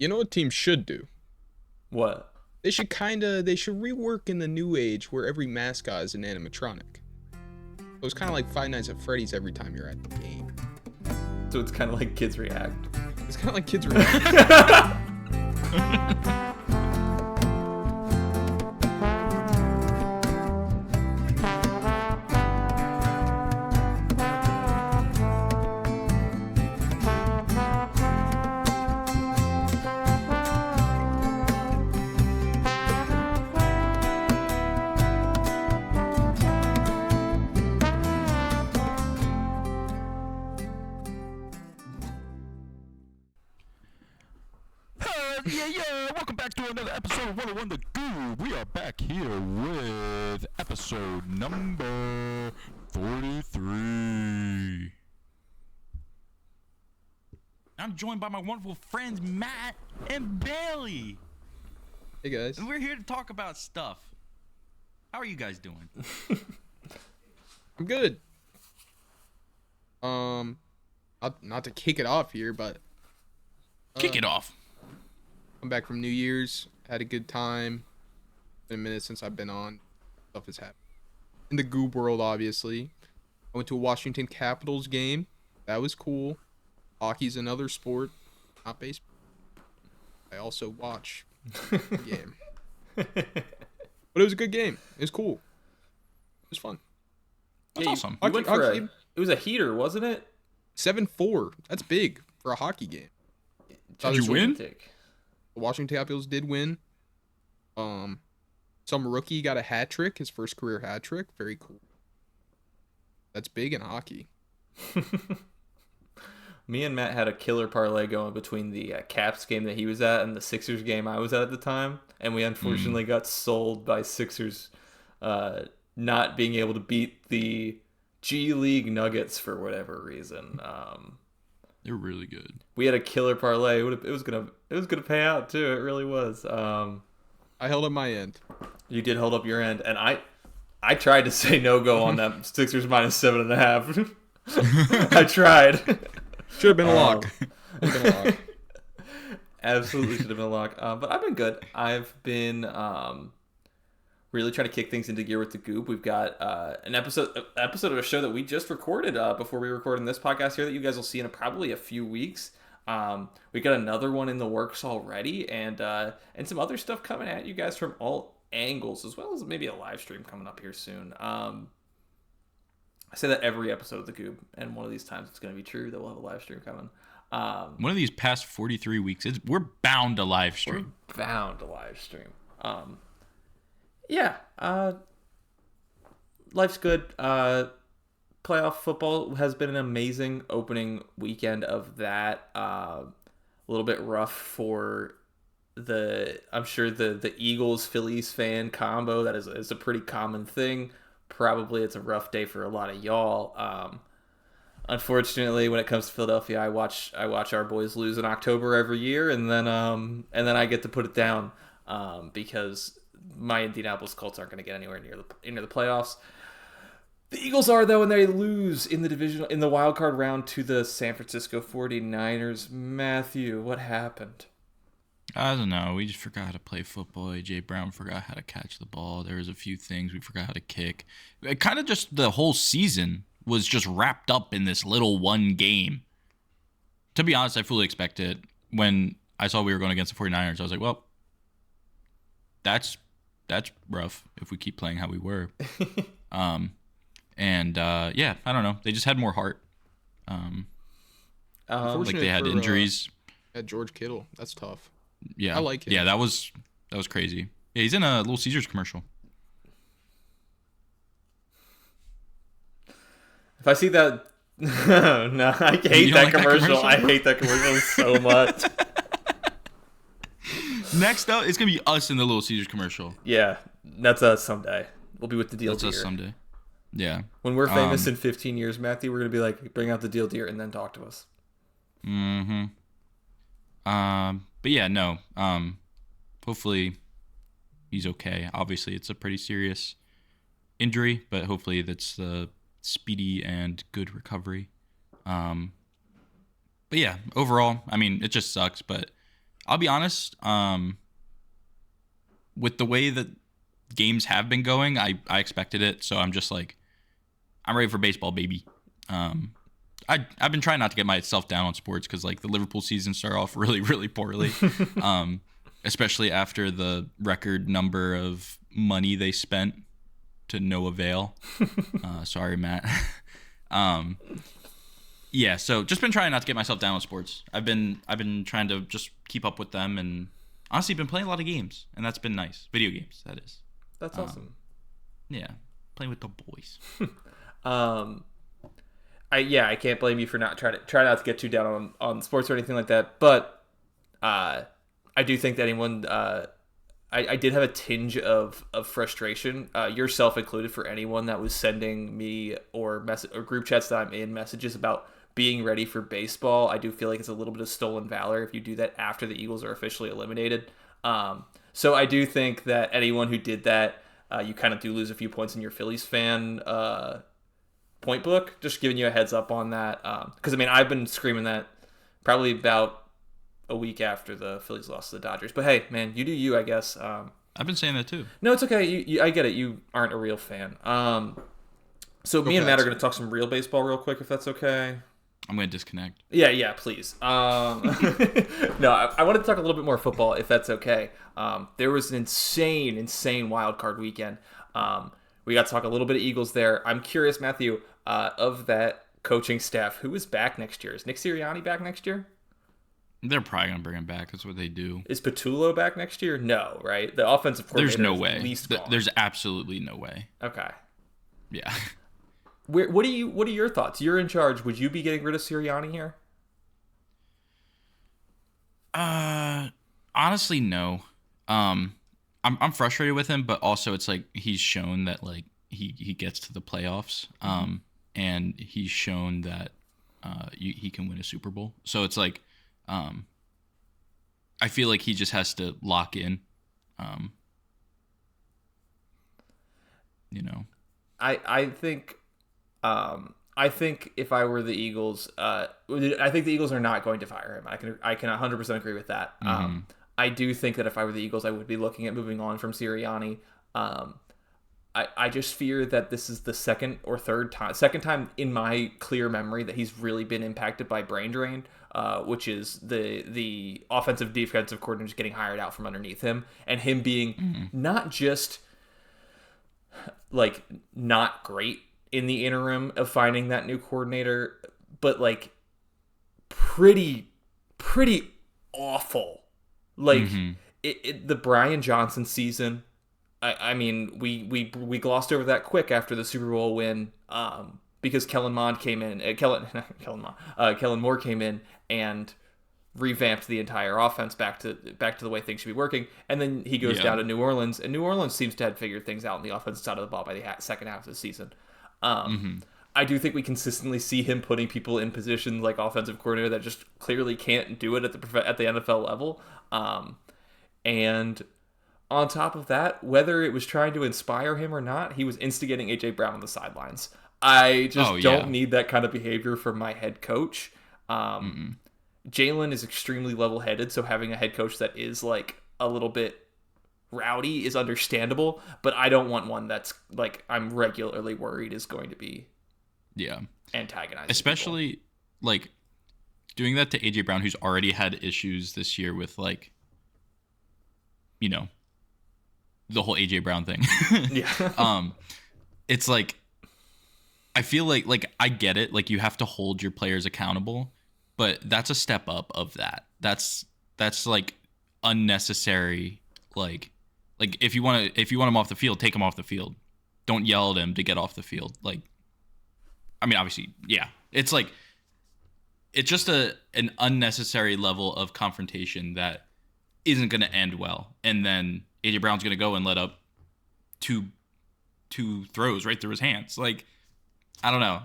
You know what teams should do? What? They should rework in the new age where every mascot is an animatronic. So it's kind of like Five Nights at Freddy's every time you're at the game. So it's kind of like Kids React. It's kind of like kids. Yeah. Welcome back to another episode of 101 The Goob. We are back here with episode number 43. I'm joined by my wonderful friends Matt and Bailey. Hey guys. And we're here to talk about stuff. How are you guys doing? I'm good. Not to kick it off here, but Kick it off. I'm back from New Year's. Had a good time. Been a minute since I've been on. Stuff has happened in the Goob world, obviously. I went to a Washington Capitals game. That was cool. Hockey's another sport, not baseball. I also watch the game, but it was a good game. It was cool. It was fun. That's awesome. You went for it was a heater, wasn't it? 7-4. That's big for a hockey game. Did you win? The Washington Capitals did win. Some rookie got a hat trick, his first career hat trick. Very cool. That's big in hockey. Me and Matt had a killer parlay going between the Caps game that he was at and the Sixers game I was at the time, and we unfortunately got sold by Sixers not being able to beat the G League Nuggets for whatever reason. They're really good. We had a killer parlay. It was gonna pay out too. It really was. I held up my end. You did hold up your end, and I tried to say no go on that Sixers minus 7.5. I tried. Should have been a lock. Absolutely should have been a lock. But I've been good. I've been really trying to kick things into gear with the Goob. We've got an episode of a show that we just recorded before we recorded this podcast here that you guys will see in probably a few weeks. We got another one in the works already, and some other stuff coming at you guys from all angles, as well as maybe a live stream coming up here soon. I say that every episode of the Goob, and one of these times it's going to be true that we'll have a live stream coming. One of these past 43 weeks, we're bound to live stream. Yeah, life's good. Playoff football has been an amazing opening weekend of that. A little bit rough for I'm sure the Eagles Phillies fan combo. That is a pretty common thing. Probably it's a rough day for a lot of y'all. Unfortunately, when it comes to Philadelphia, I watch our boys lose in October every year, and then I get to put it down because my Indianapolis Colts aren't going to get anywhere near the playoffs. The Eagles are, though, and they lose in the wild card round to the San Francisco 49ers. Matthew, what happened? I don't know. We just forgot how to play football. A.J. Brown forgot how to catch the ball. There was a few things we forgot how to kick. It kind of just the whole season was just wrapped up in this little one game. To be honest, I fully expected when I saw we were going against the 49ers. I was like, well, that's rough if we keep playing how we were. Yeah, I don't know. They just had more heart. Like they had injuries. At George Kittle, that's tough. Yeah, I like him. Yeah, that was crazy. Yeah, he's in a Little Caesars commercial. If I see that, no, I hate that commercial. I hate that commercial so much. Next up, it's gonna be us in the Little Caesars commercial. Yeah, that's us someday. We'll be with the deal deer. That's us someday. Yeah. When we're famous in 15 years, Matthew, we're gonna be like, bring out the deal deer and then talk to us. Mm-hmm. But yeah, no. Hopefully he's okay. Obviously, it's a pretty serious injury, but hopefully that's a speedy and good recovery. But yeah, overall, I mean, it just sucks, but I'll be honest. With the way that games have been going, I expected it. So I'm just like, I'm ready for baseball, baby. I've been trying not to get myself down on sports because like the Liverpool season started off really, really poorly, especially after the record number of money they spent to no avail. Sorry, Matt. Yeah, so just been trying not to get myself down on sports. I've been trying to just keep up with them, and honestly been playing a lot of games, and that's been nice. Video games, that is. That's awesome. Yeah, playing with the boys. I can't blame you for not try not to get too down on sports or anything like that. But I do think that anyone I did have a tinge of frustration, yourself included, for anyone that was sending me or group chats that I'm in messages about being ready for baseball. I do feel like it's a little bit of stolen valor if you do that after the Eagles are officially eliminated. So I do think that anyone who did that, you kind of do lose a few points in your Phillies fan point book. Just giving you a heads up on that, because I mean I've been screaming that probably about a week after the Phillies lost to the Dodgers. But hey, man, you do you, I guess. I've been saying that too. No, it's okay. I get it. You aren't a real fan. So me and Matt are going to talk some real baseball real quick, if that's okay. I'm going to disconnect. Yeah, please. No, I wanted to talk a little bit more football, if that's okay. There was an insane wild card weekend. We got to talk a little bit of Eagles there. I'm curious, Matthew, of that coaching staff, who is back next year? Is Nick Sirianni back next year? They're probably going to bring him back. That's what they do. Is Patullo back next year? No, right? The offensive coordinator. There's no way. At least gone. There's absolutely no way. Okay. Yeah. What are your thoughts? You're in charge. Would you be getting rid of Sirianni here? Honestly, no. I'm frustrated with him, but also it's like he's shown that like he gets to the playoffs. And he's shown that he can win a Super Bowl. So it's like I feel like he just has to lock in. I think if I were the Eagles, I think the Eagles are not going to fire him. I can 100% agree with that. I do think that if I were the Eagles, I would be looking at moving on from Sirianni. I just fear that this is the second time in my clear memory that he's really been impacted by brain drain, which is the offensive defensive coordinator getting hired out from underneath him, and him being not just like not great in the interim of finding that new coordinator, but like pretty awful. Like the Brian Johnson season. I mean, we glossed over that quick after the Super Bowl win, because Kellen Moore came in and revamped the entire offense back to the way things should be working. And then he goes down to New Orleans, and New Orleans seems to have figured things out on the offensive side of the ball by the second half of the season. I do think we consistently see him putting people in positions like offensive coordinator that just clearly can't do it at the NFL level. And on top of that, whether it was trying to inspire him or not, he was instigating A.J. Brown on the sidelines. I just don't need that kind of behavior from my head coach. Jalen is extremely level-headed, so having a head coach that is like a little bit rowdy is understandable, but I don't want one that's like I'm regularly worried is going to be antagonizing. Especially people. Like doing that to AJ Brown, who's already had issues this year with like, you know, the whole AJ Brown thing. It's like I feel like I get it, like you have to hold your players accountable, but that's a step up of that. That's like unnecessary. Like if you want him off the field, take him off the field. Don't yell at him to get off the field. Like, I mean, obviously, yeah. It's like it's just an unnecessary level of confrontation that isn't going to end well. And then AJ Brown's going to go and let up two throws right through his hands. Like, I don't know.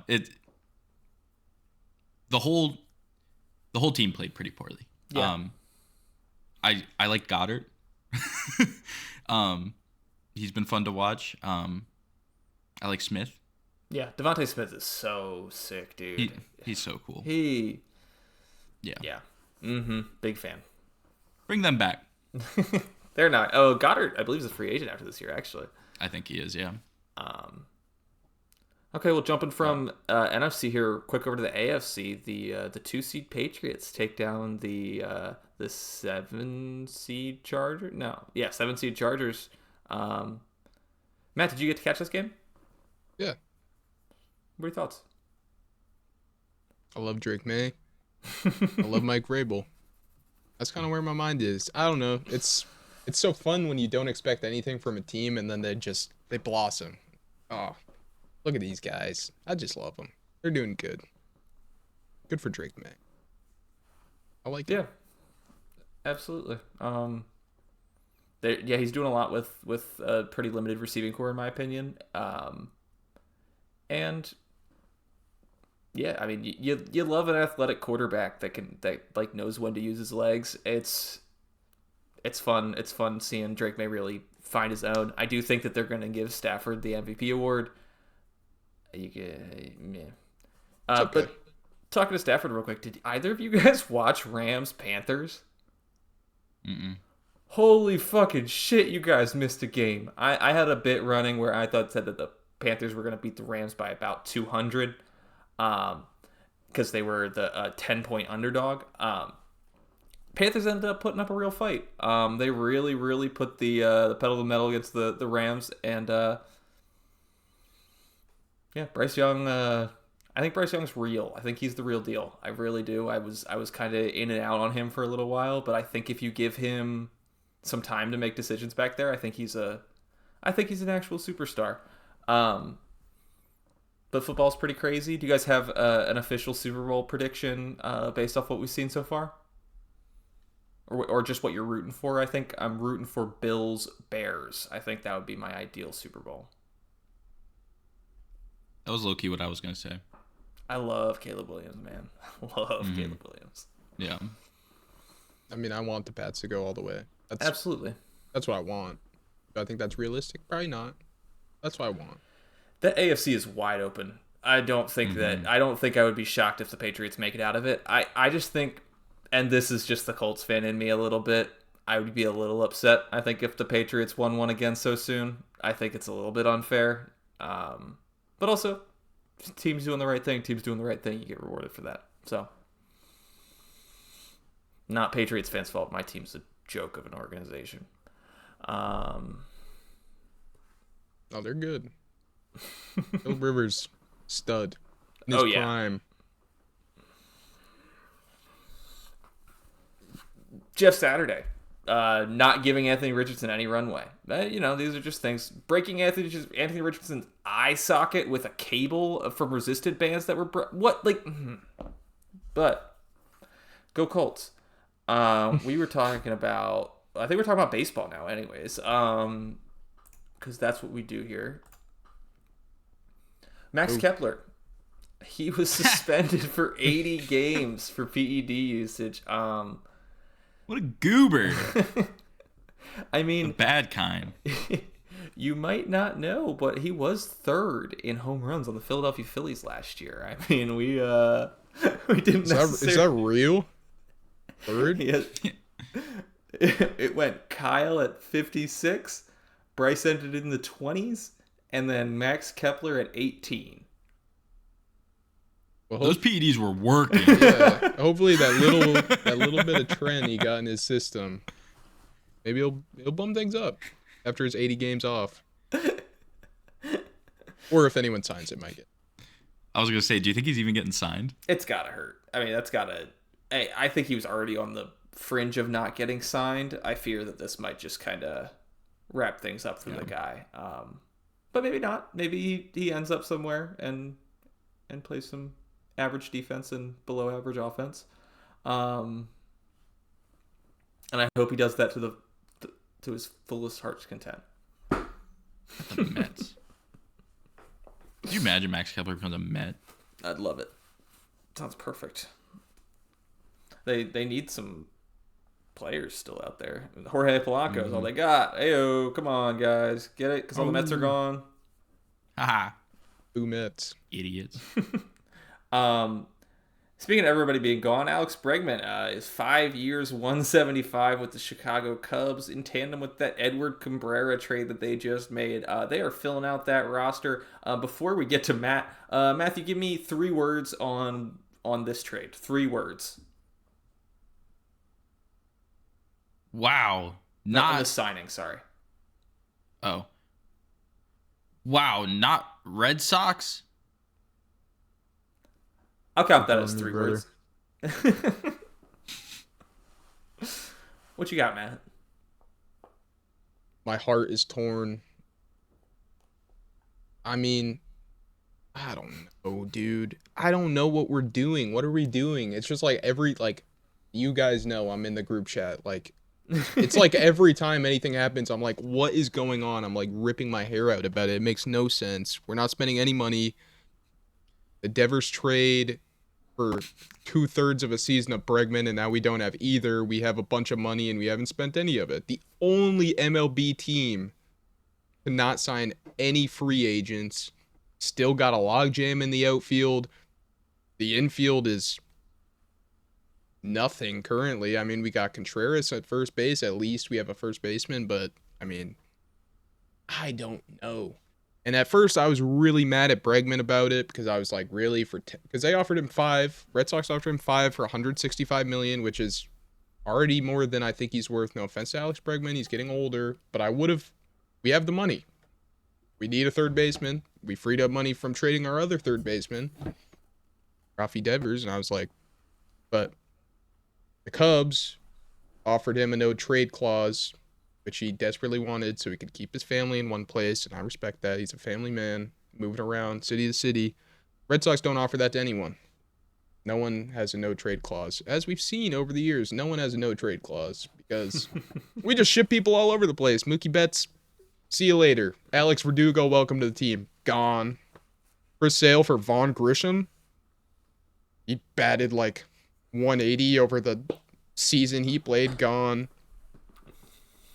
The whole team played pretty poorly. Yeah. I like Goddard. He's been fun to watch. I like Smith. Yeah, Devontae Smith is so sick, dude. He's so cool. Yeah. Yeah. Big fan. Bring them back. They're not. Oh, Goddard, I believe, is a free agent after this year, actually. I think he is, yeah. Okay, well, jumping from NFC here, quick over to the AFC. The 2-seed Patriots take down the 7-seed Chargers. No, yeah, 7-seed Chargers. Matt, did you get to catch this game? Yeah. What are your thoughts? I love Drake May. I love Mike Vrabel. That's kind of where my mind is. I don't know. It's so fun when you don't expect anything from a team and then they blossom. Oh, look at these guys. I just love them. They're doing good. Good for Drake May. I like it. Yeah, absolutely. He's doing a lot with a pretty limited receiving core, in my opinion. And yeah, I mean, you love an athletic quarterback that knows when to use his legs. It's fun. It's fun seeing Drake May really find his own. I do think that they're going to give Stafford the MVP award. Okay. But talking to Stafford real quick, did either of you guys watch Rams Panthers? Mm-mm. Holy fucking shit, you guys missed a game. I had a bit running where I said that the Panthers were going to beat the Rams by about 200 because they were the 10-point underdog. Panthers ended up putting up a real fight. They really, really put the pedal to the metal against the Rams. And Bryce Young, I think Bryce Young's real. I think he's the real deal. I really do. I was kind of in and out on him for a little while, but I think if you give him some time to make decisions back there, I think he's an actual superstar. But football's pretty crazy. Do you guys have an official Super Bowl prediction based off what we've seen so far? Or just what you're rooting for? I think I'm rooting for Bills-Bears. I think that would be my ideal Super Bowl. That was low-key what I was going to say. I love Caleb Williams, man. I love Caleb Williams. Yeah. I mean, I want the Pats to go all the way. Absolutely. That's what I want. Do I think that's realistic? Probably not. That's what I want. The AFC is wide open. I don't think I would be shocked if the Patriots make it out of it. I just think, and this is just the Colts fan in me a little bit, I would be a little upset, I think, if the Patriots won one again so soon. I think it's a little bit unfair. But also, team's doing the right thing. Team's doing the right thing. You get rewarded for that. So, not Patriots fans' fault. My team's a joke of an organization. Oh, they're good. Phil Rivers, stud. In his prime. Jeff Saturday, not giving Anthony Richardson any runway. These are just things. Breaking Anthony Richardson's eye socket with a cable from resisted bands that were But go Colts. We were talking about. I think we're talking about baseball now, anyways. Because that's what we do here. Max Kepler, he was suspended for 80 games for PED usage. What a goober. I mean, the bad kind. You might not know, but he was third in home runs on the Philadelphia Phillies last year. I mean, we didn't. Is that real? Third? It went Kyle at 56, Bryce ended in the 20s, and then Max Kepler at 18. Well, those PEDs were working. Yeah, hopefully that little bit of trend he got in his system, maybe he'll bum things up after his 80 games off. Or if anyone signs it, might get. I was gonna say, do you think he's even getting signed? It's gotta hurt. I mean, that's gotta. I think he was already on the fringe of not getting signed. I fear that this might just kind of wrap things up for the guy. But maybe not. Maybe he ends up somewhere and plays some average defense and below average offense. And I hope he does that to his fullest heart's content. The Mets. Could you imagine Max Kepler becomes a Met? I'd love it. Sounds perfect. They need some players still out there. Jorge Polanco is all they got. Ayo, come on, guys. Get it? Because all the Mets are gone. Haha. Boo Mets. Idiots. Speaking of everybody being gone, Alex Bregman is 5 years, 175 with the Chicago Cubs in tandem with that Edward Cabrera trade that they just made. They are filling out that roster. Before we get to Matt, Matthew, give me 3 words on this trade. 3 words. Wow. Not on Not the signing, sorry. oh. Wow, not Red Sox? I'll count that Telling as me, 3 brother. words. What you got, Matt? My heart is torn. I mean, I don't know, dude. I don't know what we're doing. What are we doing? It's just like you guys know I'm in the group chat. Like, it's like every time anything happens, I'm like, what is going on? I'm like ripping my hair out about it. It makes no sense. We're not spending any money. The Devers trade for 2/3 of a season of Bregman, and now we don't have either. We have a bunch of money and we haven't spent any of it. The only MLB team to not sign any free agents, still got a logjam in the outfield. The infield is nothing currently. I mean, we got Contreras at first base. At least we have a first baseman, but I mean, I don't know. And at first, I was really mad at Bregman about it because I was like, really, because they offered him 5. Red Sox offered him 5 for 165 million, which is already more than I think he's worth. No offense to Alex Bregman, he's getting older, but we have the money. We need a third baseman. We freed up money from trading our other third baseman, Rafi Devers, and I was like, but the Cubs offered him a no trade clause, which he desperately wanted so he could keep his family in one place, and I respect that. He's a family man, moving around city to city. Red Sox don't offer that to anyone. No one has a no trade clause. As we've seen over the years, no one has a no trade clause because we just ship people all over the place. Mookie Betts, see you later. Alex Verdugo, welcome to the team. Gone. For sale for Vaughn Grisham. He batted like 180 over the season he played. Gone.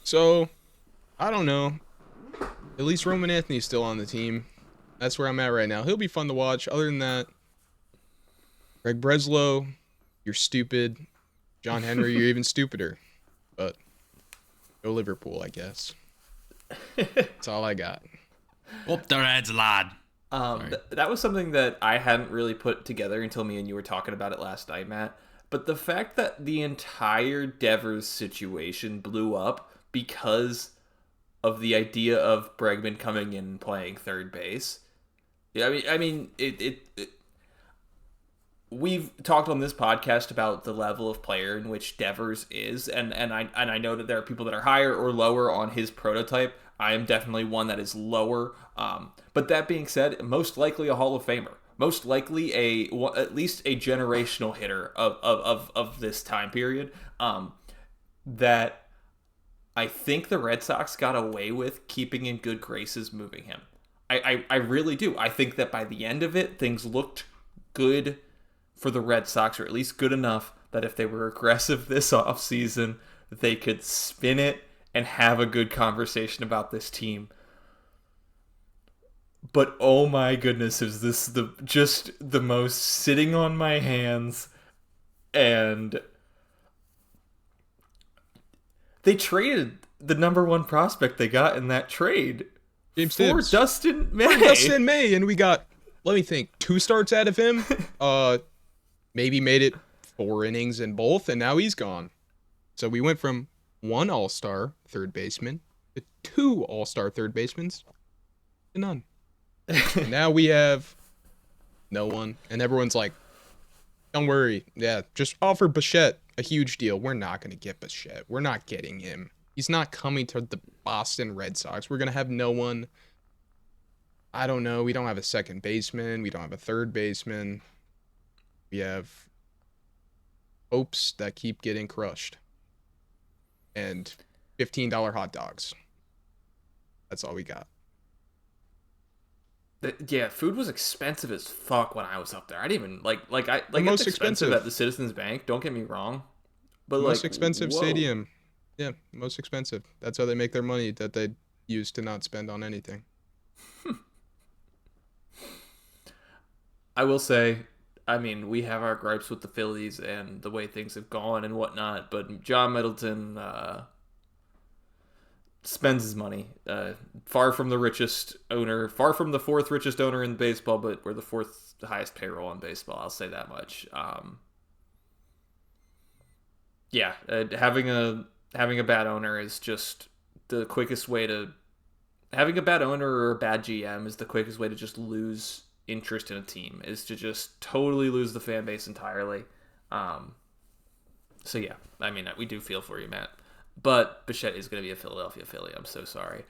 So, I don't know. At least Roman Anthony's still on the team. That's where I'm at right now. He'll be fun to watch. Other than that, Greg Breslow, you're stupid. John Henry, you're even stupider. But go Liverpool, I guess. That's all I got. Whoop the Reds, lad. That was something that I hadn't really put together until me and you were talking about it last night, Matt. But the fact that the entire Devers situation blew up because of the idea of Bregman coming in and playing third base. Yeah, I mean, we've talked on this podcast about the level of player in which Devers is, and I know that there are people that are higher or lower on his prototype. I am definitely one that is lower. But that being said, most likely a Hall of Famer. Most likely at least a generational hitter of this time period. That I think the Red Sox got away with keeping in good graces moving him. I really do. I think that by the end of it, things looked good for the Red Sox, or at least good enough that if they were aggressive this offseason, they could spin it and have a good conversation about this team. But oh my goodness, is this the most sitting on my hands, and they traded the number 1 prospect they got in that trade James for Tibbs. Dustin May. Dustin May, and we got, let me think, 2 starts out of him. Maybe made it 4 innings in both, and now he's gone. So we went from 1 all-star third baseman to 2 all-star third basemen to none. And now we have no one, and everyone's like, don't worry. Yeah, just offer Bichette a huge deal. We're not going to get Bichette. We're not getting him. He's not coming to the Boston Red Sox. We're going to have no one. I don't know. We don't have a second baseman. We don't have a third baseman. We have hopes that keep getting crushed. And $15 hot dogs. That's all we got. Yeah, food was expensive as fuck when I was up there. I didn't even like most it's expensive expensive at the Citizens Bank. Don't get me wrong, but Most like expensive whoa. stadium. Yeah, most expensive. That's how they make their money that they use to not spend on anything. I will say, I mean, we have our gripes with the Phillies and the way things have gone and whatnot, but John Middleton spends his money. Far from the richest owner, far from the fourth richest owner in baseball, but we're the fourth highest payroll in baseball. I'll say that much. Yeah, having a bad owner is just the quickest way to. Having a bad owner or a bad GM is the quickest way to just lose interest in a team. Is to just totally lose the fan base entirely. So yeah, I mean, we do feel for you, Matt. But Bichette is going to be a Philadelphia Philly. I'm so sorry.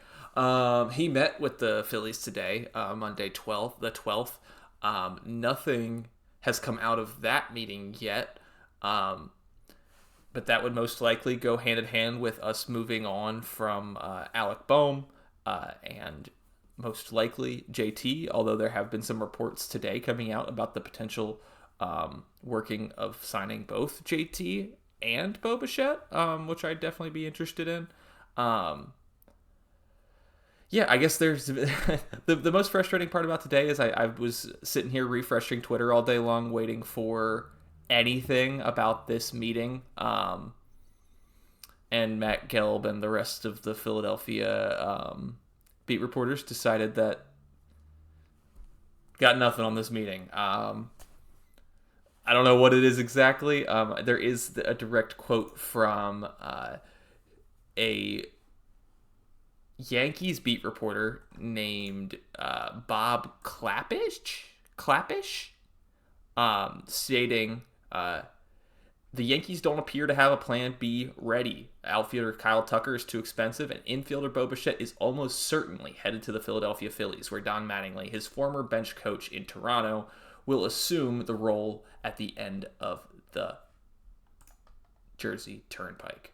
He met with the Phillies today, Monday the 12th. Nothing has come out of that meeting yet. But that would most likely go hand in hand with us moving on from Alec Boehm and most likely JT, although there have been some reports today coming out about the potential working of signing both JT and Bo Bichette, which I'd definitely be interested in. Yeah, I guess there's the most frustrating part about today is I was sitting here refreshing Twitter all day long waiting for anything about this meeting. And Matt Gelb and the rest of the Philadelphia beat reporters decided that got nothing on this meeting. I don't know what it is exactly. There is a direct quote from a Yankees beat reporter named Bob Clappish, stating the Yankees don't appear to have a plan B ready. Outfielder Kyle Tucker is too expensive, and infielder Bo Bichette is almost certainly headed to the Philadelphia Phillies, where Don Mattingly, his former bench coach in Toronto, will assume the role at the end of the Jersey Turnpike.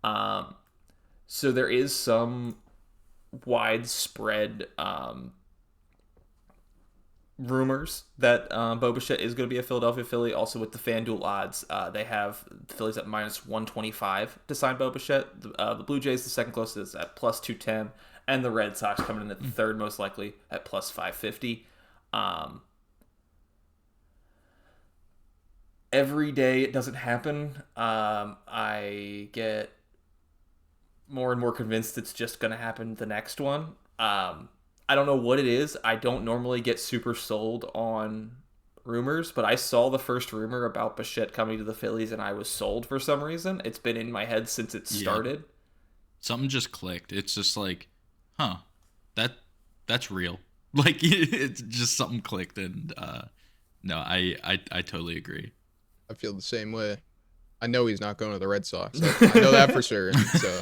So there is some widespread rumors that Bo Bichette is going to be a Philadelphia Philly. Also with the FanDuel odds, they have the Phillies at minus 125 to sign Bo Bichette. The Blue Jays, the second closest, at plus 210, and the Red Sox coming in at the third most likely at plus 550. Every day it doesn't happen. I get more and more convinced it's just going to happen the next one. I don't know what it is. I don't normally get super sold on rumors, but I saw the first rumor about Bichette coming to the Phillies and I was sold for some reason. It's been in my head since it started. Something just clicked. It's just like, huh, that's real. Like, it's just something clicked, and no, I totally agree. I feel the same way. I know he's not going to the Red Sox. I know that for sure. So,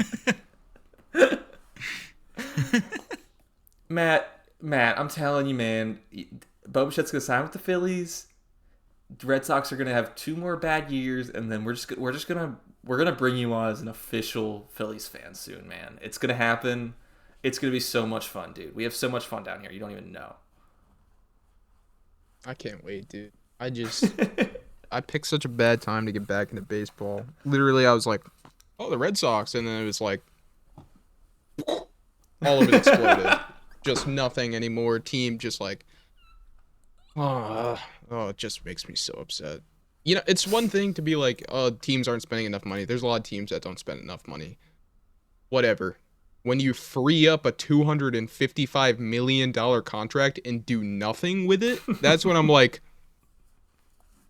Matt, I'm telling you, man, Bo Bichette's gonna sign with the Phillies. The Red Sox are gonna have 2 more bad years, and then we're gonna bring you on as an official Phillies fan soon, man. It's gonna happen. It's gonna be so much fun, dude. We have so much fun down here. You don't even know. I can't wait, dude. I picked such a bad time to get back into baseball. Literally, I was like, oh, the Red Sox. And then it was like, all of it exploded. Just nothing anymore. Team just like, it just makes me so upset. You know, it's one thing to be like, oh, teams aren't spending enough money. There's a lot of teams that don't spend enough money. Whatever. When you free up a $255 million contract and do nothing with it, that's when I'm like,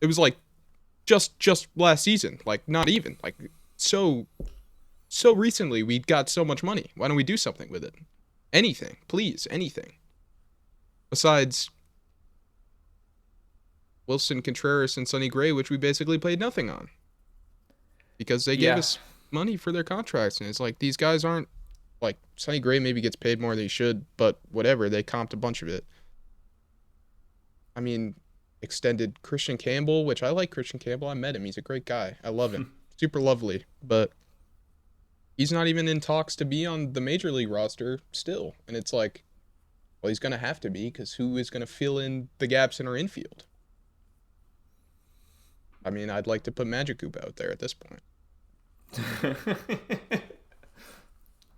it was like, just last season, like not even like so recently we got so much money. Why don't we do something with it? Anything, please, anything. Besides Wilson Contreras and Sonny Gray, which we basically paid nothing on because they gave us money for their contracts, and it's like these guys aren't like Sonny Gray maybe gets paid more than he should, but whatever, they comped a bunch of it. I mean, extended Christian Campbell, which I like Christian Campbell. I met him. He's a great guy. I love him. Super lovely. But he's not even in talks to be on the major league roster still. And it's like, well, he's going to have to be because who is going to fill in the gaps in our infield? I mean, I'd like to put Magic Goob out there at this point.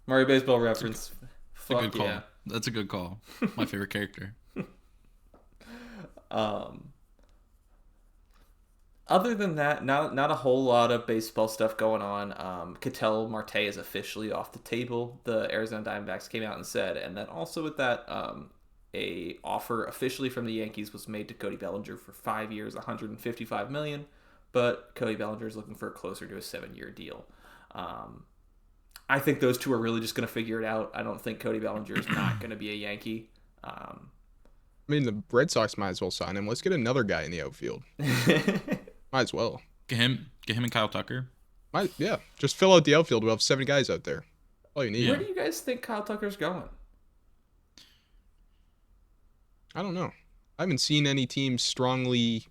Mario Baseball reference. That's a good call. That's a good call. My favorite character. Other than that, not a whole lot of baseball stuff going on. Ketel Marte is officially off the table. The Arizona Diamondbacks came out and said, and then also with that, a offer officially from the Yankees was made to Cody Bellinger for 5 years, 155 million. But Cody Bellinger is looking for closer to a 7-year deal. I think those two are really just going to figure it out. I don't think Cody Bellinger is not going to be a Yankee. I mean, the Red Sox might as well sign him. Let's get another guy in the outfield. Might as well. Get him and Kyle Tucker. Yeah, just fill out the outfield. We'll have 7 guys out there. All you need. Where do you guys think Kyle Tucker's going? I don't know. I haven't seen any teams strongly.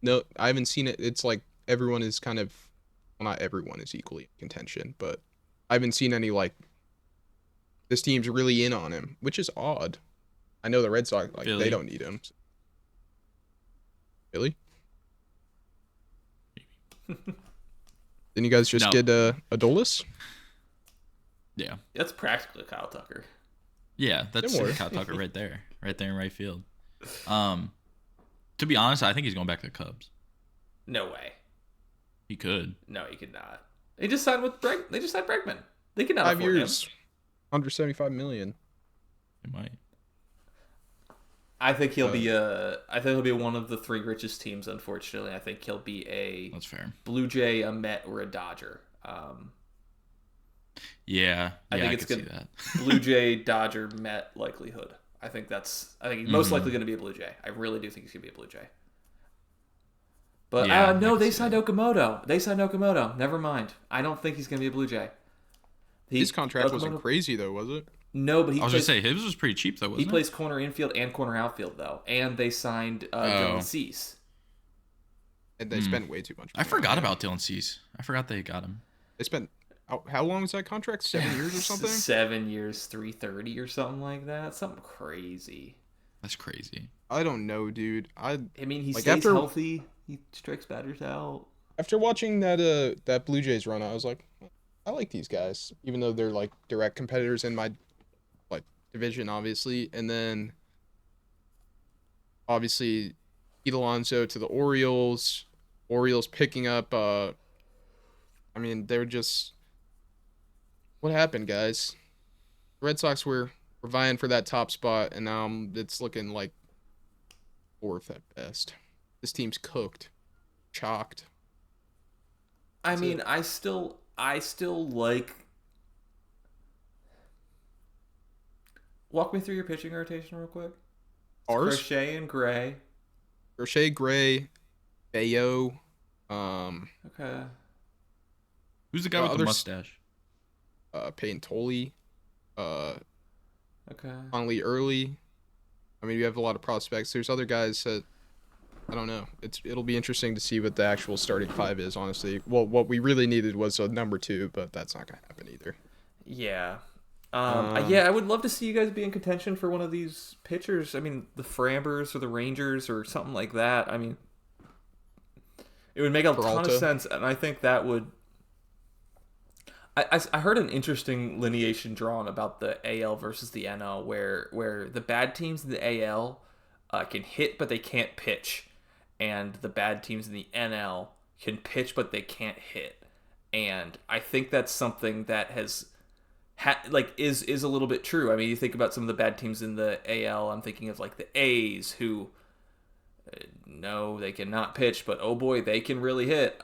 No, I haven't seen it. It's like everyone is kind of, well, not everyone is equally in contention, but I haven't seen any like this team's really in on him, which is odd. I know the Red Sox, like, Philly. they don't need him. Really? Didn't you guys just No. get Adolis? Yeah. That's practically Kyle Tucker. Yeah, that's Similar. Kyle Tucker right there in right field. To be honest, I think he's going back to the Cubs. No way. He could. No, he could not. They just signed with They just signed Bregman. They could not 5 afford years, him. 175 million. He might. I think he'll be one of the 3 richest teams. Unfortunately, I think he'll be a That's fair. Blue Jay, a Met, or a Dodger. Yeah, I think I it's could see good. that. Blue Jay, Dodger, Met likelihood. I think he's most likely going to be a Blue Jay. I really do think he's going to be a Blue Jay. But Yeah, I no, can they see signed that. Okamoto. Never mind. I don't think he's going to be a Blue Jay. His contract wasn't Okamoto- crazy though, was it? No, but he I was plays, gonna say his was pretty cheap though, he wasn't plays corner infield and corner outfield though, and they signed Dylan Cease. And they spent way too much. I money forgot on him. about Dylan Cease. I forgot they got him. They spent how long was that contract? 7 years or something? 7 years, 330 or something like that. Something crazy. That's crazy. I don't know, dude. I mean, he Like, stays after- healthy. He strikes batters out. After watching that Blue Jays run, I was like, I like these guys, even though they're like direct competitors in my like division, obviously. And then obviously Pete Alonso to the Orioles. Orioles picking up. I mean, they're just. What happened, guys? The Red Sox were vying for that top spot, and now it's looking like 4th at best. This team's cooked, chalked. I mean, I still like. Walk me through your pitching rotation real quick. Ours? Crochet and Gray. Crochet, Gray, Bayo, Okay. Who's the guy with the others- mustache? Peyton Tolley, Okay. Conley Early. I mean, you have a lot of prospects. There's other guys that I don't know. It'll be interesting to see what the actual starting 5 is, honestly. Well, what we really needed was a number 2, but that's not gonna happen either. Yeah. Yeah, I would love to see you guys be in contention for one of these pitchers. I mean, the Frambers or the Rangers or something like that. I mean, it would make a ton of Peralta. sense, and I think that would. I heard an interesting lineation drawn about the AL versus the NL, where the bad teams in the AL can hit but they can't pitch, and the bad teams in the NL can pitch but they can't hit. And I think that's something that has is a little bit true. I mean, you think about some of the bad teams in the AL. I'm thinking of like the A's, who no, they cannot pitch, but oh boy, they can really hit.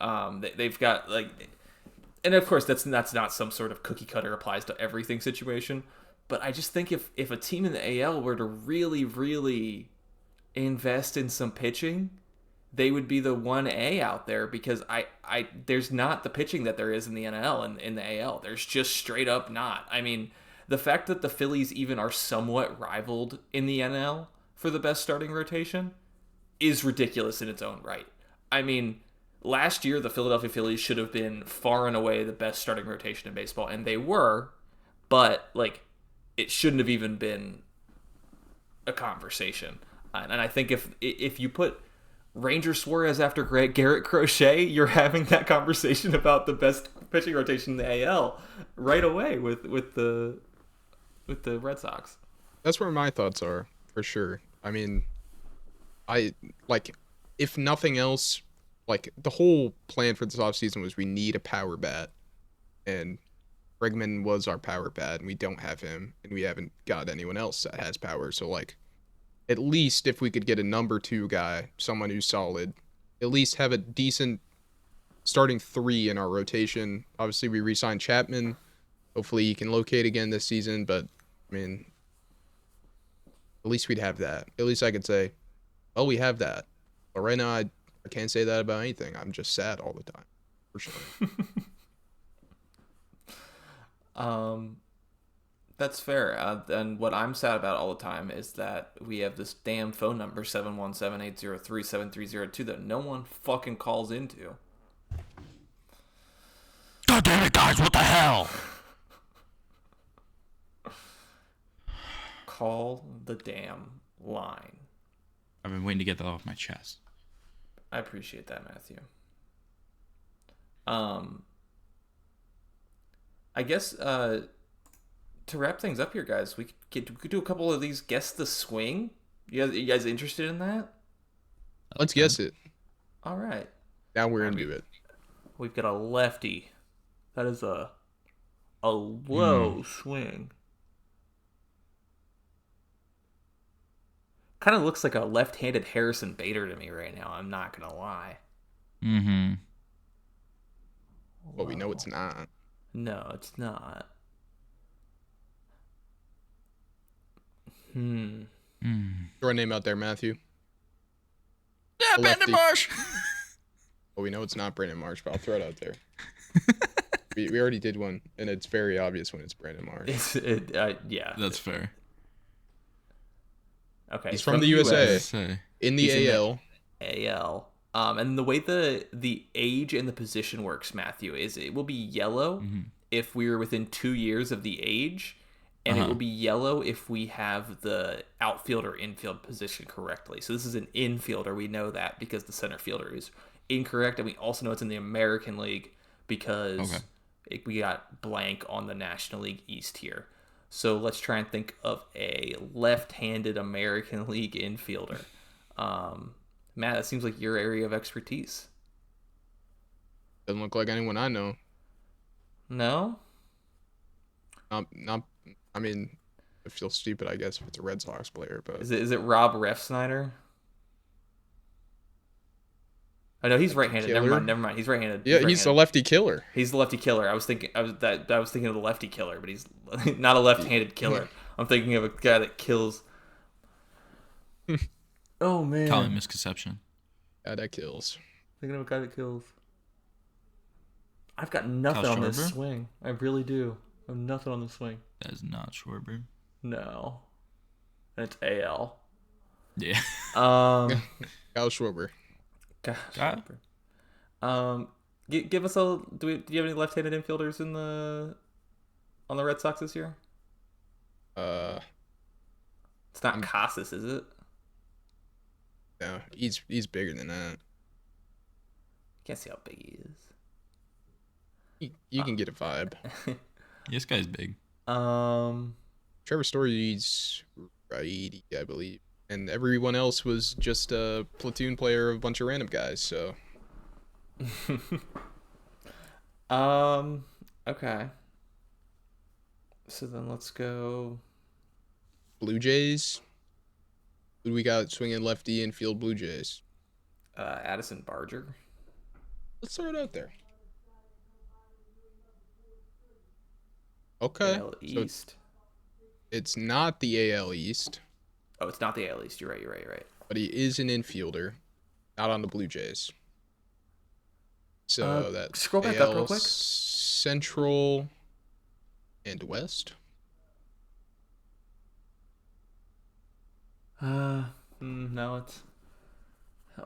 They've got like, and of course that's not some sort of cookie cutter applies to everything situation. But I just think if a team in the AL were to really, really invest in some pitching, they would be the 1A out there, because I there's not the pitching that there is in the NL and in the AL. There's just straight up not. I mean, the fact that the Phillies even are somewhat rivaled in the NL for the best starting rotation is ridiculous in its own right. I mean, last year the Philadelphia Phillies should have been far and away the best starting rotation in baseball, and they were, but like, it shouldn't have even been a conversation. And I think if you put Ranger Suarez after Garrett Crochet, you're having that conversation about the best pitching rotation in the AL right away with the Red Sox. That's where my thoughts are, for sure. I mean, I like, if nothing else, like the whole plan for this offseason was we need a power bat, and Bregman was our power bat, and we don't have him, and we haven't got anyone else that has power. So like, at least if we could get a number 2 guy, someone who's solid, at least have a decent starting 3 in our rotation. Obviously, we re-signed Chapman. Hopefully, he can locate again this season. But I mean, at least we'd have that. At least I could say, oh, we have that. But right now, I can't say that about anything. I'm just sad all the time, for sure. That's fair. And what I'm sad about all the time is that we have this damn phone number 717-803-7302 that no one fucking calls into. God damn it, guys! What the hell? Call the damn line. I've been waiting to get that off my chest. I appreciate that, Matthew. I guess to wrap things up here, guys, we could do a couple of these guess the swing. You guys interested in that? Let's guess it. All right. Now we're into it. We've got a lefty. That is a low swing. Kind of looks like a left-handed Harrison Bader to me right now. I'm not gonna lie. Mm-hmm. But we know it's not. No, it's not. Throw a name out there, Matthew. Yeah, Brandon Marsh. Well, we know it's not Brandon Marsh, but I'll throw it out there. we already did one, and it's very obvious when it's Brandon Marsh. Yeah. That's fair. Okay. He's from the USA. In the He's AL. In the AL. And the way the age and the position works, Matthew, is it will be yellow if we're within 2 years of the age, and it will be yellow if we have the outfield or infield position correctly. So this is an infielder. We know that because the center fielder is incorrect, and we also know it's in the American League because we got blank on the National League East here. So let's try and think of a left-handed American League infielder. Matt, that seems like your area of expertise. Doesn't look like anyone I know. No? Not. I mean, I feel stupid, I guess, if it's a Red Sox player, but Is it Rob Refsnyder? Oh no, he's right-handed. Killer? Never mind. He's right-handed. yeah, he's a lefty killer. He's the lefty killer. I was thinking of the lefty killer, but he's not a left-handed killer. I'm thinking of a guy that kills. Oh man. Common misconception. Yeah, that kills. Thinking of a guy that kills. I've got nothing Kyle on this Schwarber? swing. I really do. I have nothing on the swing. That is not Schwarber. No. And it's AL. Yeah. Kyle Schwarber. Gosh. Got Give us a. Do you have any left-handed infielders on the Red Sox this year? It's not Casas, is it? No, he's bigger than that. Can't see how big he is. You can get a vibe. This guy's big. Trevor Story's righty, I believe, and everyone else was just a platoon player of a bunch of random guys. So. Okay. So then let's go. Blue Jays. Who do we got swinging lefty infield? Blue Jays. Addison Barger. Let's throw it out there. Okay. AL So East. it's not the AL East, Oh, it's not the AL East. You're right. but he is an infielder, not on the Blue Jays. So that scroll back AL up real quick. Central and West. No, it's.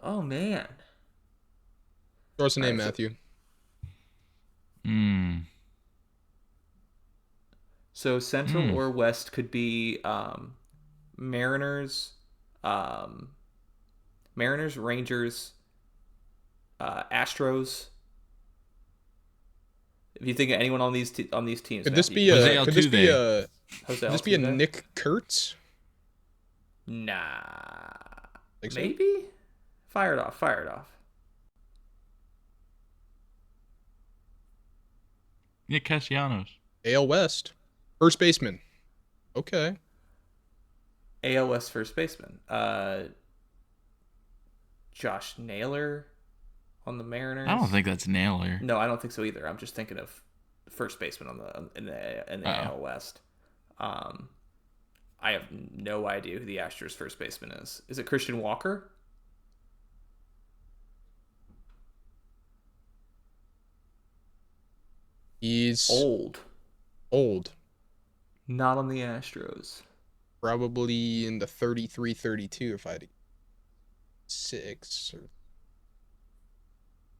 Oh man. Throw us a name, Alright, Matthew. So Central or West could be Mariners, Rangers, Astros. If you think of anyone on these teams, Could this Matthew, be Jose a? Could this be Altuve. a? Jose Could this be a Altuve? Nick Kurtz? Nah. Think so? Maybe. Fire it off. Nick Castellanos. AL West. First baseman. Okay. AL West first baseman. Josh Naylor on the Mariners. I don't think that's Naylor. No, I don't think so either. I'm just thinking of first baseman on the Oh. AL West. I have no idea who the Astros first baseman is. Is it Christian Walker? He's Old. old. Not on the Astros. Probably in the 33, 32 if I had to 6 or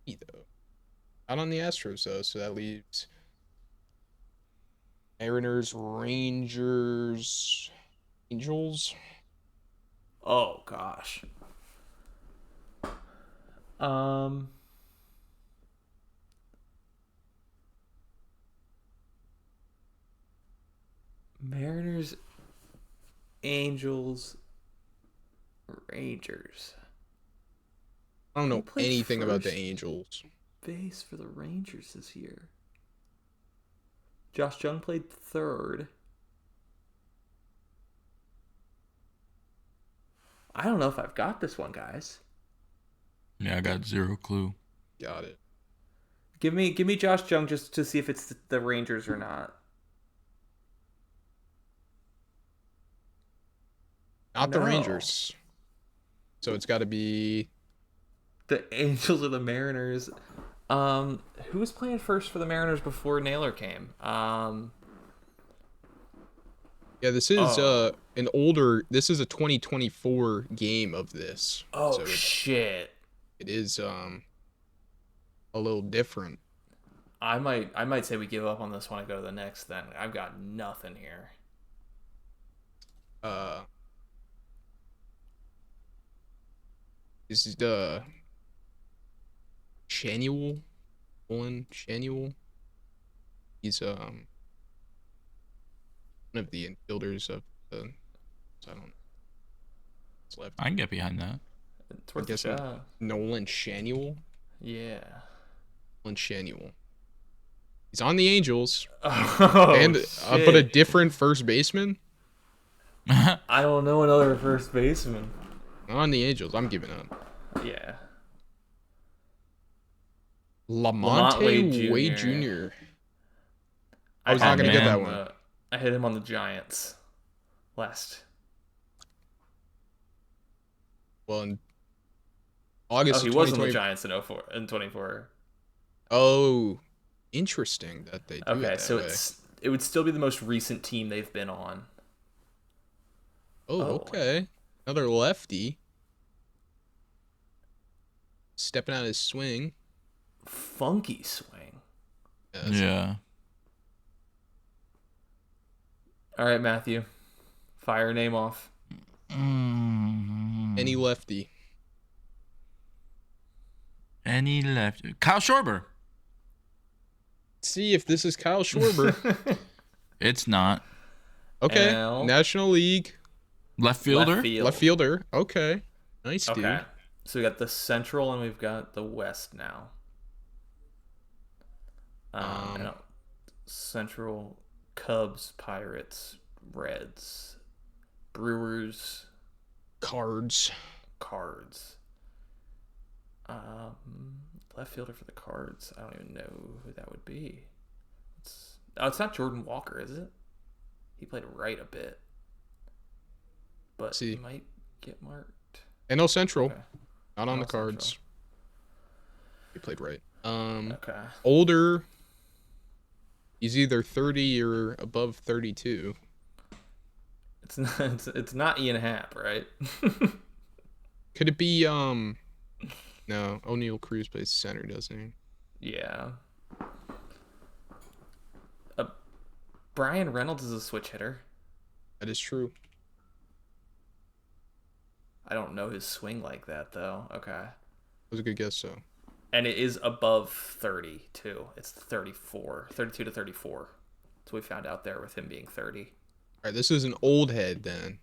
though. Not on the Astros though, so that leaves Mariners, Rangers, Angels. Oh gosh. Um Mariners, Angels, Rangers. I don't Who know played anything about the first Angels. base for the Rangers this year? Josh Jung played third. I don't know if I've got this one, guys. Yeah, I got zero clue. Got it. Give me Josh Jung just to see if it's the Rangers or not. Not the No. Rangers. So it's got to be The Angels or the Mariners. Who was playing first for the Mariners before Naylor came? yeah, this is Oh. an older this is a 2024 game of this. Oh So shit. it is a little different. I might say we give up on this one and go to the next then. I've got nothing here. Uh this is the Shanuel, Olin Shanuel. He's one of the infielders of the I don't know. It's left. I can get behind that. It's I worth a guess shot. Nolan Shanuel. Yeah. Nolan Shanuel. He's on the Angels. Oh, And shit. but a different first baseman I don't know another first baseman. on the Angels. I'm giving up. Yeah. Lamonte Wade Wade Jr.. Jr. I was not gonna get that one. I hit him on the Giants last. Well, in August Oh, he of was on the 2020. Giants in 04 and 24. Oh, interesting that they do Okay, it that so way. it would still be the most recent team they've been on. Oh, Oh. okay. Another lefty. Stepping out his swing. Funky swing. Yes. Yeah. All right, Matthew. Fire a name off. Mm. Any lefty. Any left? Kyle Schwarber. See if this is Kyle Schwarber. It's not. Okay. NL. National League. Left fielder. Left field. Left fielder. Okay. Nice, Okay. dude. So we got the Central and we've got the West now. No. Central, Cubs, Pirates, Reds, Brewers, Cards. Cards. Left fielder for the Cards. I don't even know who that would be. It's not Jordan Walker, is it? He played right a bit, but See. he might get marked. NL Central. Okay. Not on NL the cards. Central. He played right. Okay. Older. He's either 30 or above 32. It's not Ian Happ, right? Could it be no, O'Neal Cruz plays center, doesn't he? Yeah. Brian Reynolds is a switch hitter. That is true. I don't know his swing like that though. Okay. That was a good guess, so. And it is above 30 too. It's 32 to 34. So we found out there with him being 30. All right, this is an old head then.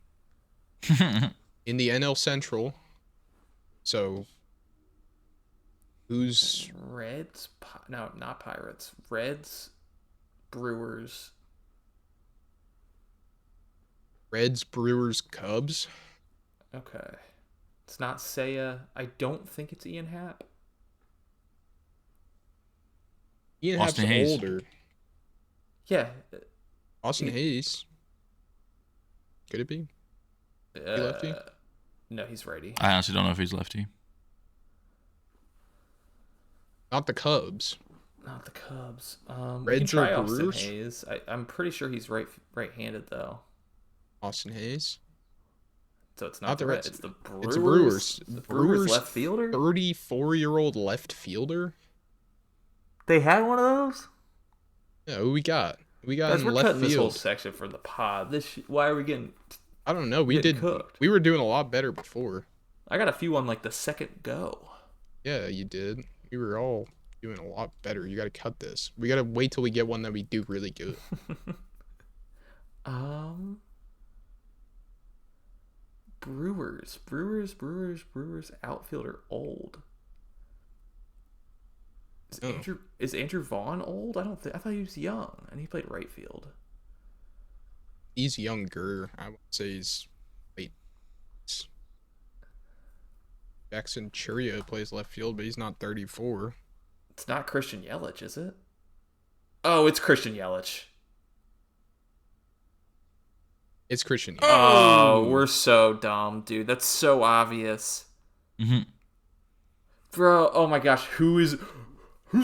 In the NL Central. So who's Reds? No, not Pirates. Reds, Brewers. Reds, Brewers, Cubs. Okay. It's not Seiya. I don't think it's Ian Happ. Ian Happ's Austin Hayes. older. Yeah. Austin Hayes. Could it be? He lefty? No, he's righty. I honestly don't know if he's lefty. Not the Cubs. Not the Cubs. We Reds can try or Austin Brewers? Hayes. I'm pretty sure he's right-handed though. Austin Hayes. So it's not, Not the the Reds. Reds. It's the Brewers. It's the Brewers. The Brewers Brewers left fielder. 34-year-old left fielder. They had one of those. Yeah, who we got? We got Guys, in we're left cutting this whole field. section for the pod. Why are we getting? I don't know. We Getting did. cooked. We were doing a lot better before. I got a few on like the second go. Yeah, you did. We were all doing a lot better. You got to cut this. We got to wait till we get one that we do really good. Brewers outfielder old. Oh. Is Andrew Vaughn old? I thought he was young and he played right field. He's younger. I would say he's late. Jackson Churio plays left field, but he's not 34. It's not Christian Yelich, is it? Oh, it's Christian Yelich. It's Christian. Oh, we're so dumb, dude. That's so obvious. Mm-hmm. Bro, oh my gosh, who's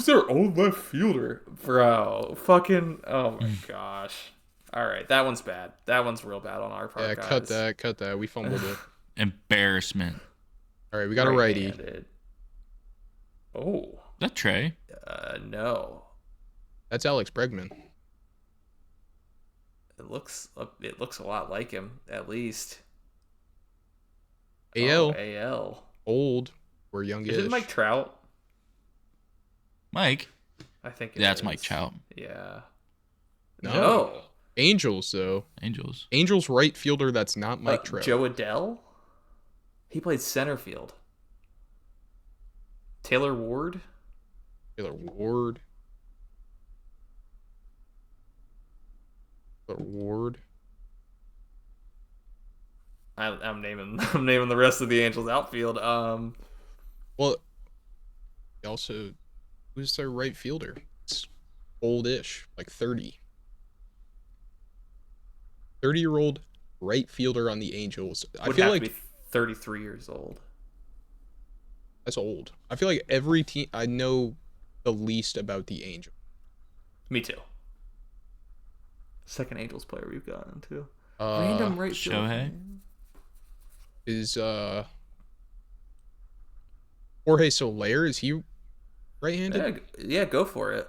their old left fielder? Bro, fucking, oh my gosh. All right, that one's bad. That one's real bad on our part, Yeah, guys. cut that. We fumbled it. Embarrassment. All right, we got a righty. Right-handed. Oh, That Trey. no. That's Alex Bregman. It looks a lot like him, at least. AL. Oh, AL. Old or youngish. Is it Mike Trout? Mike. I think That's is. Mike Trout. Yeah. No. Angels, though. Angels. Angels right fielder that's not Mike Trout. Joe Adell? He played center field. Taylor Ward? Taylor Ward. Taylor Ward. I'm naming the rest of the Angels outfield. Well, also, who's their right fielder? It's oldish, like 30. 30-year-old right fielder on the Angels. I would feel have like to be 33 years old. that's old. I feel like every team I know the least about the Angels. Me too. Second Angels player we've gotten to. Uh, Random right field. Shohei? Is Jorge Soler, is he right-handed? Yeah, go for it.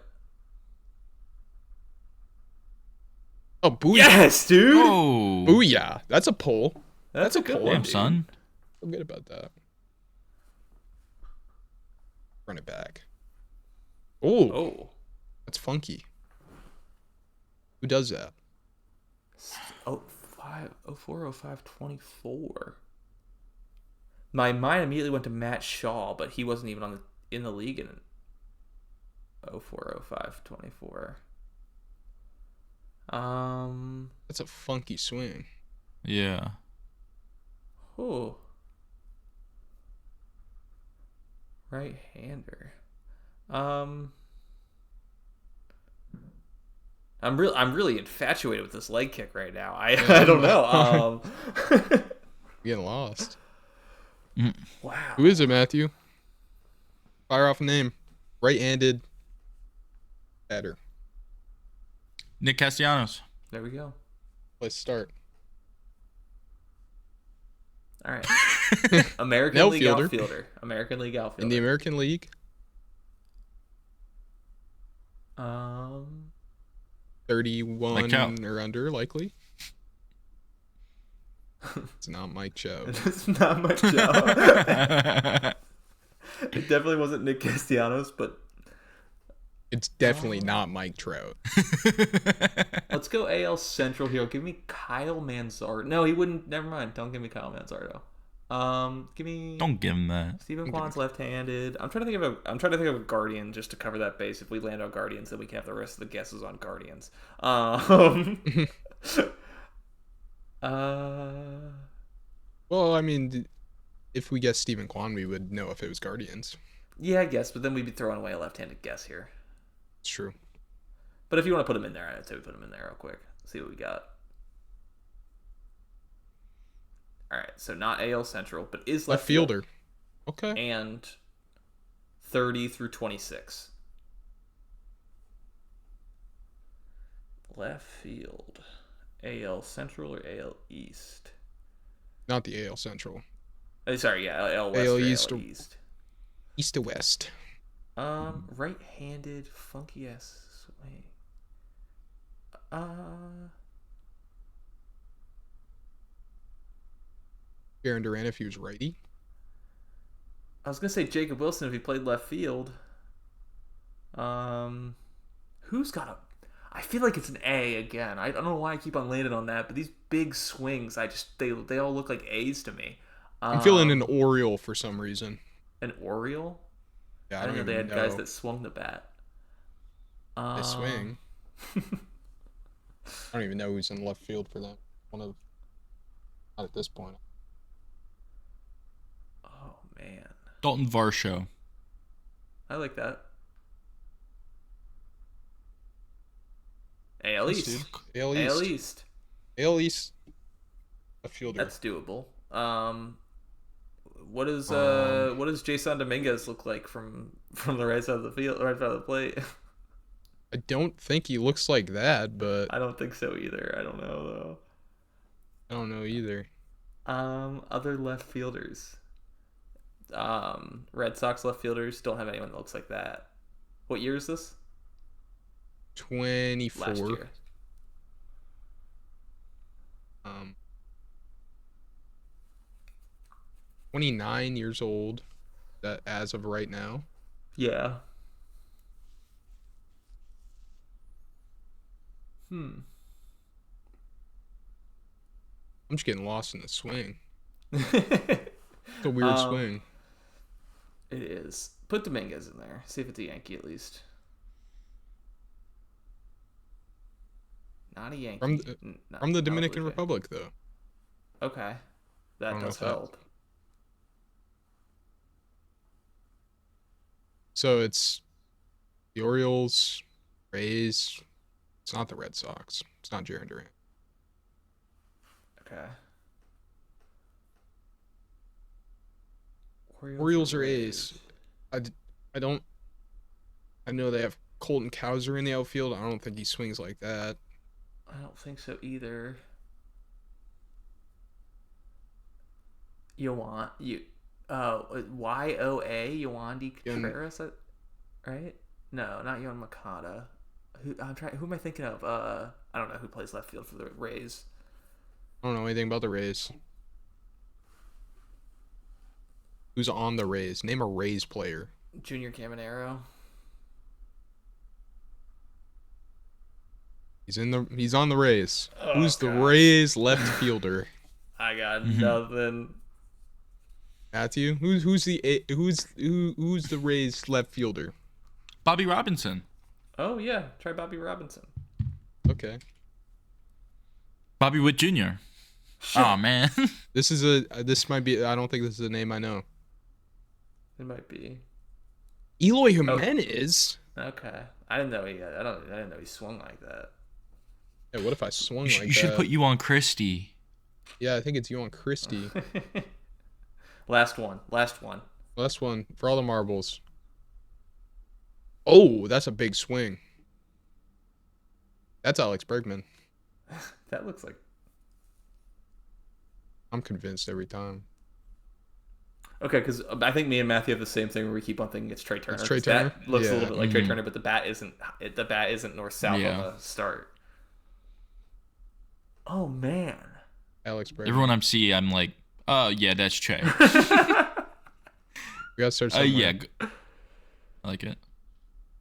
Oh, booyah. Yes, dude. Oh. Booyah. That's a pull. That's a good pull. one, Damn, dude. son. I'm good about that. Run it back. Oh, that's funky. Who does that? 040524. My mind immediately went to Matt Shaw, but he wasn't even in the league in 040524. That's a funky swing. Yeah. Oh. Right-hander. I'm really infatuated with this leg kick right now. I don't know. Getting lost. Wow. Who is it, Matthew? Fire off a name. Right-handed batter. Nick Castellanos. There we go. Let's start. All right. American No League fielder. outfielder. American League outfielder. In the American League, 31 Mike Trout. or under, likely. It's not Mike Trout. It's not much job. It definitely wasn't Nick Castellanos, but It's definitely not Mike Trout. let's go AL Central here. Give me Kyle Manzardo. No, he wouldn't. Never mind. Don't give me Kyle Manzardo. Give me Don't give him that. Stephen Don't give Kwan's left-handed. I'm trying to think of a Guardian just to cover that base. If we land on Guardians, then we can have the rest of the guesses on Guardians. him. Uh, Well, I mean, if we guess Stephen Kwan, we would know if it was Guardians. yeah, I guess, but then we'd be throwing away a left-handed guess here. It's true. But if you want to put him in there, I'd say we put him in there real quick. See what we got. All right, so not AL Central, but is Left fielder. Okay. and 30 through 26. Left field. AL Central or AL East? Not the AL Central. Sorry, yeah, AL West AL or East AL or- East. East to West. Right-handed, funky ass swing. Aaron Duran if he was righty. I was gonna say Jacob Wilson if he played left field. Who's got a? I feel like it's an A again. I don't know why I keep on landing on that, but these big swings, they all look like A's to me. I'm feeling an Oriole for some reason. An Oriole. Yeah, I didn't know they even had guys that swung the bat. They swing. I don't even know who's in left field for that. Not at this point. Oh man, Dalton Varsho. I like that. AL Yes, East. dude. AL East. AL East. AL East. Left fielder. That's doable. What does Jason Dominguez look like from the right side of the field, right side of the plate? I don't think he looks like that, but I don't think so either. I don't know I don't know either. though. Other left fielders. Red Sox left fielders don't have anyone that looks like that. What year is this? 24. Last year. 29 years old. That as of right now. Yeah. Hmm. I'm just getting lost in the swing. It It's a weird swing. is. Put Dominguez in there. See if it's a Yankee at least. Not a Yankee. From the Dominican Republic, though. Okay. That don't know does if that- help. So it's the Orioles, Rays. It's not the Red Sox. It's not Jarren Durant. Okay. Orioles or A's. I don't. I know they have Colton Cowser in the outfield. I don't think he swings like that. I don't think so either. YOA Yoandy Contreras, right? No, not Yoan Makata. Who am I thinking of? I don't know who plays left field for the Rays. I don't know anything about the Rays. Who's on the Rays? Name a Rays player. Junior Caminero. He's on the Rays. Oh, Who's the gosh. Rays left fielder? I got nothing. Matthew? Who's the Rays left fielder? Bobby Robinson. Oh yeah, try Bobby Robinson. Okay. Bobby Witt Jr. Oh man. This might be, I don't think this is a name I know. It might be. Eloy Jimenez? Okay, I didn't know he. I didn't know he swung like that. Yeah, what if I swung You, like you should that? put you on Christie. Yeah, I think it's you on Christie. Last one. Last one for all the marbles. Oh, that's a big swing. That's Alex Bregman. That looks like. I'm convinced every time. Okay, because I think me and Matthew have the same thing where we keep on thinking it's Trey Turner. It's Trey 'cause that Turner? looks a Yeah. little bit like Trey Turner, but the bat isn't. The bat isn't north south Yeah. on the start. Oh man. Alex Bregman. Everyone I'm seeing, I'm like, oh yeah, that's Trey. We gotta start somewhere. Yeah. I like it.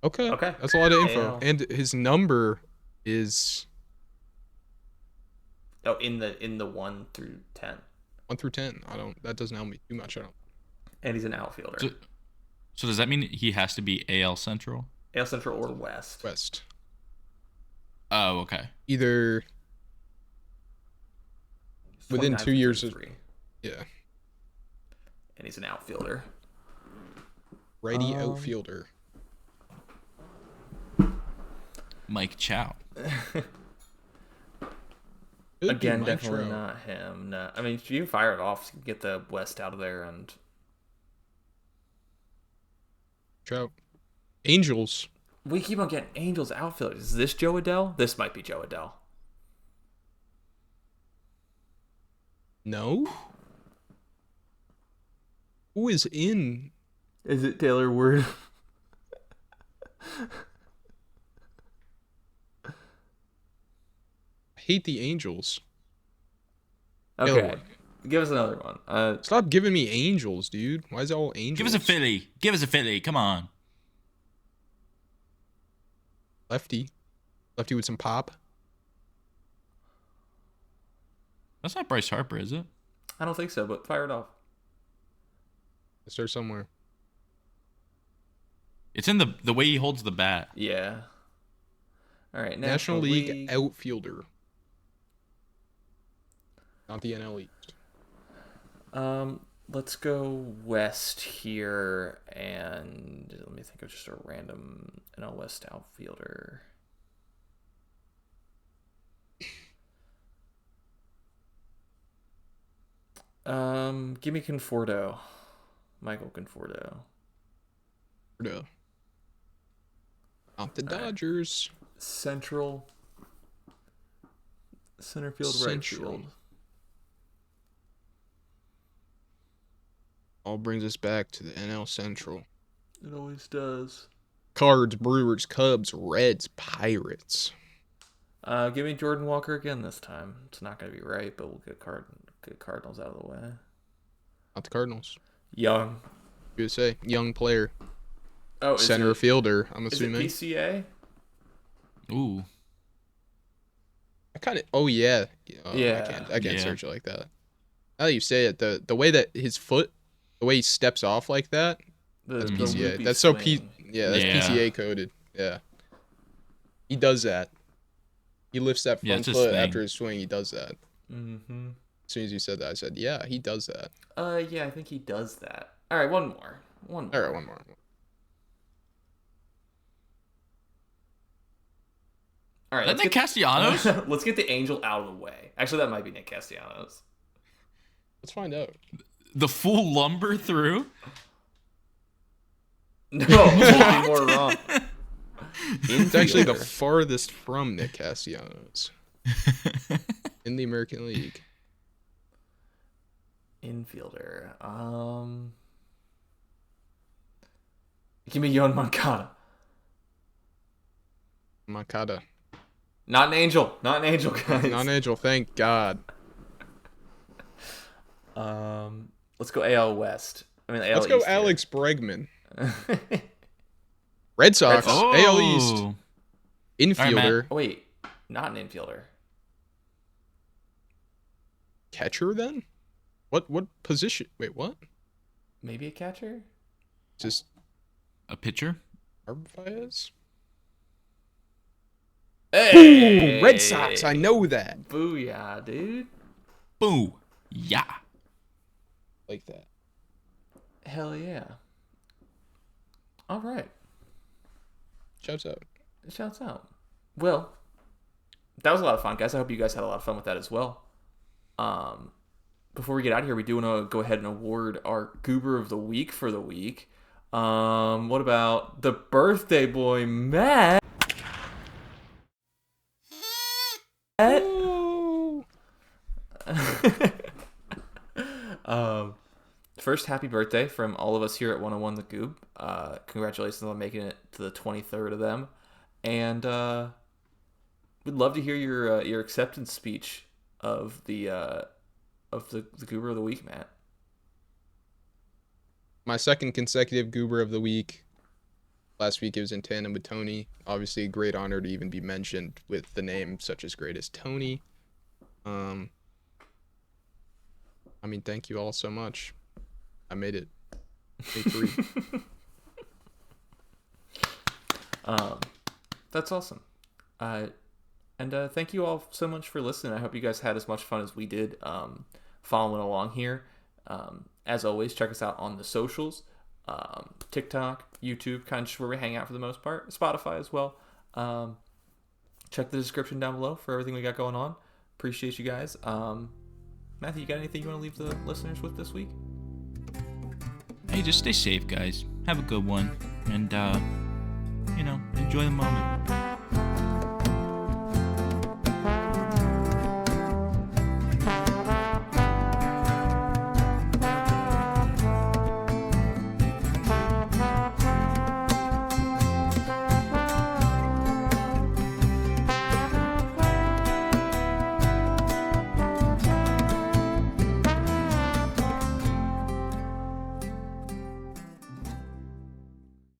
Okay. Okay. That's a lot of info. Yeah. And his number is Oh, in the 1 through 10. 1 through 10. That doesn't help me too much. I don't. And he's an outfielder. So does that mean he has to be AL Central? AL Central or West. West. Oh, okay. Either within 2 years of. 29 Yeah. And he's an outfielder. Righty outfielder. Mike Chow. Again, definitely not him. No, I mean, if you fire it off, get the West out of there, and Trout. Angels. we keep on getting Angels outfielders. Is this Joe Adele? This might be Joe Adele. No. Who is in? Is it Taylor Ward? I hate the Angels. Okay, give us another one. Stop giving me Angels, dude. Why is it all Angels? Give us a Philly. Give us a Philly. Come on. Lefty. Lefty with some pop. That's not Bryce Harper, is it? I don't think so, but fire it off. Let's start somewhere. It's in the way he holds the bat. Yeah. All right, National League outfielder. Not the NL East. Let's go West here, and let me think of just a random NL West outfielder. Give me Conforto. Michael Conforto. Not the Dodgers. Center field, right field. All brings us back to the NL Central. It always does. Cards, Brewers, Cubs, Reds, Pirates. Give me Jordan Walker again this time. It's not going to be right, but we'll get Cardinals out of the way. Not the Cardinals. Young. You would say young player. Oh, center fielder. I'm is assuming. it PCA? Ooh. I kind of. Oh yeah. Yeah. I can't search it like that. Now that you say it, the way that his foot, the way he steps off like that, that's PCA. loopy That's swing. that's Yeah. PCA coded. Yeah. He does that. He lifts that front it's his foot thing. after his swing. He does that. Mm-hmm. As soon as you said that, I said, yeah, he does that. Yeah, I think he does that. All right, one more. All right, one more. All right, Is that Nick Castellanos? let's get the Angel out of the way. Actually, that might be Nick Castellanos. Let's find out. The full lumber through? No, maybe more wrong. It's actually the farthest from Nick Castellanos in the American League. Infielder. Give me Yohan Moncada. Makata. Not an Angel. Not an Angel, guys. Not an Angel, thank God. Let's go AL West. I mean, AL Let's go East here. Alex Bregman. Red Sox. Oh. AL East. Infielder. Oh, wait, not an infielder. Catcher then? What position? Wait, what? Maybe a catcher? Just A pitcher? Narvaez? Hey! Ooh, Red Sox. I know that. Booyah, dude. Boo. Yeah. Like that. Hell yeah. All right. Shouts out. Shouts out. Well, that was a lot of fun, guys. I hope you guys had a lot of fun with that as well. Before we get out of here, we do want to go ahead and award our Goober of the Week for the week. What about the birthday boy, Matt? Ooh. First, happy birthday from all of us here at 101 The Goob. Congratulations on making it to the 23rd of them. And we'd love to hear your acceptance speech of the Goober of the Week, Matt. My second consecutive Goober of the Week. Last week it was in tandem with Tony. Obviously a great honor to even be mentioned with the name such as great as Tony. I mean, thank you all so much. I made it. Day 3. That's awesome. And thank you all so much for listening. I hope you guys had as much fun as we did following along here. As always, check us out on the socials. TikTok, YouTube, kind of just where we hang out for the most part. Spotify as well. Check the description down below for everything we got going on. Appreciate you guys. Matthew, you got anything you want to leave the listeners with this week? Hey, just stay safe, guys. Have a good one. And, enjoy the moment.